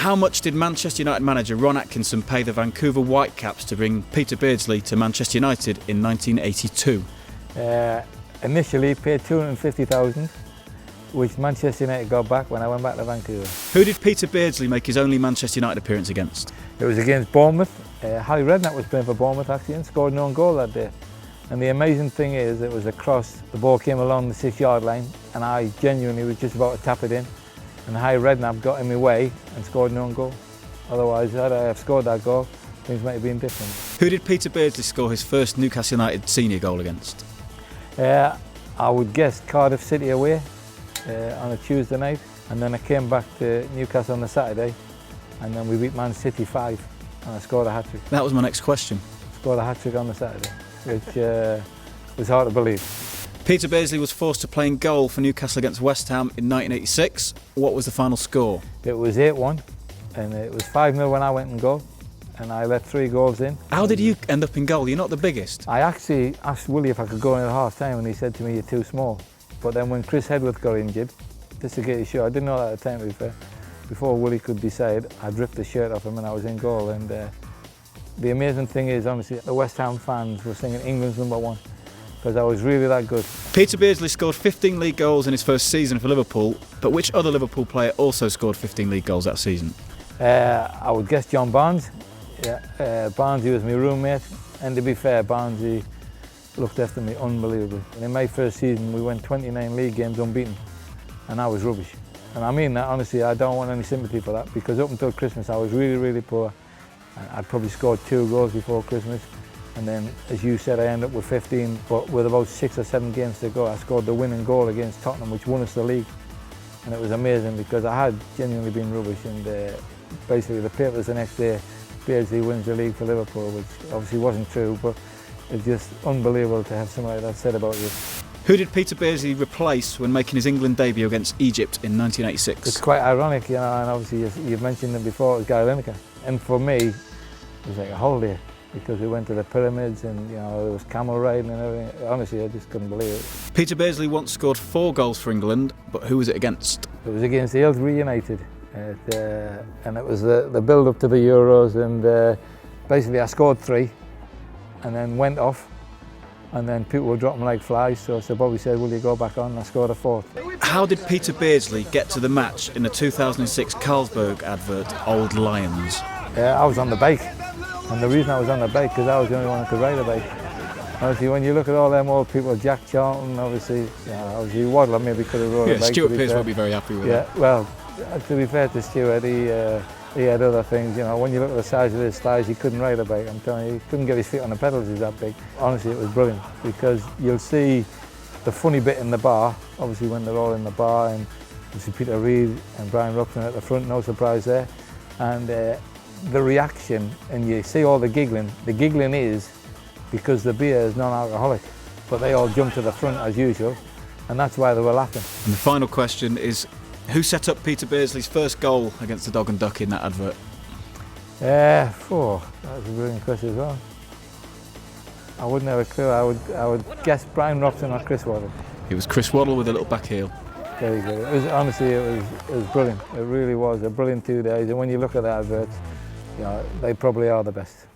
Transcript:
How much did Manchester United manager Ron Atkinson pay the Vancouver Whitecaps to bring Peter Beardsley to Manchester United in 1982? Initially paid $250,000, which Manchester United got back when I went back to Vancouver. Who did Peter Beardsley make his only Manchester United appearance against? It was against Bournemouth. Harry Redknapp was playing for Bournemouth actually and scored an own goal that day. And the amazing thing is, it was a cross, the ball came along the 6-yard line and I genuinely was just about to tap it in. And Harry Redknapp got in my way and scored an own goal. Otherwise, had I have scored that goal, things might have been different. Who did Peter Beardsley score his first Newcastle United senior goal against? I would guess Cardiff City away on a Tuesday night, and then I came back to Newcastle on the Saturday, and then we beat Man City 5, and I scored a hat-trick. That was my next question. Scored a hat-trick on the Saturday, which was hard to believe. Peter Beardsley was forced to play in goal for Newcastle against West Ham in 1986. What was the final score? It was 8-1, and it was 5-0 when I went in goal, and I let 3 goals in. How did you end up in goal? You're not the biggest. I actually asked Willie if I could go in at half-time, and he said to me, "You're too small." But then when Chris Hedworth got injured, just to get his shirt, I didn't know that at the time, to be fair. Before Willie could decide, I'd ripped the shirt off him and I was in goal. And the amazing thing is, honestly, the West Ham fans were singing England's #1, because I was really that good. Peter Beardsley scored 15 league goals in his first season for Liverpool, but which other Liverpool player also scored 15 league goals that season? I would guess John Barnes. Yeah, Barnesy was my roommate, and to be fair, Barnesy looked after me unbelievably. And in my first season, we went 29 league games unbeaten, and I was rubbish. And I mean that, honestly, I don't want any sympathy for that, because up until Christmas, I was really, really poor. I'd probably scored 2 goals before Christmas, and then, as you said, I ended up with 15, but with about 6 or 7 games to go, I scored the winning goal against Tottenham, which won us the league. And it was amazing, because I had genuinely been rubbish, and basically the papers the next day, Beardsley wins the league for Liverpool, which obviously wasn't true, but it's just unbelievable to have somebody like that said about you. Who did Peter Beardsley replace when making his England debut against Egypt in 1986? It's quite ironic, you know, and obviously you've mentioned him before, it was Gary Lineker. And for me, it was like a holiday, because we went to the pyramids and, you know, there was camel riding and everything. Honestly, I just couldn't believe it. Peter Beardsley once scored 4 goals for England, but who was it against? It was against Aylesbury United, and it was the build-up to the Euros, and basically I scored 3 and then went off, and then people were dropping like flies, so Bobby said, "Will you go back on?" And I scored a 4th. How did Peter Beardsley get to the match in the 2006 Carlsberg advert, Old Lions? I was on the bike, and the reason I was on the bike, because I was the only one who could ride a bike. Obviously, when you look at all them old people, Jack Charlton, obviously Waddle maybe could have rode a bike. Stuart Pearce would be very happy with that. Yeah, well, to be fair to Stuart, he had other things, you know. When you look at the size of his thighs, he couldn't ride a bike. I'm telling you, he couldn't get his feet on the pedals, he's that big. Honestly, it was brilliant, because you'll see the funny bit in the bar, obviously when they're all in the bar, and you see Peter Reid and Brian Robson at the front, no surprise there. And the reaction, and you see all the giggling is because the beer is non-alcoholic, but they all jump to the front as usual, and that's why they were laughing. And the final question is, who set up Peter Beardsley's first goal against the Dog and Duck in that advert? That was a brilliant question as well. I wouldn't have a clue. I would guess Brian Robson or Chris Waddle. It was Chris Waddle with a little back heel. Very good. It was brilliant. It really was a brilliant 2 days. And when you look at the adverts, you know, they probably are the best.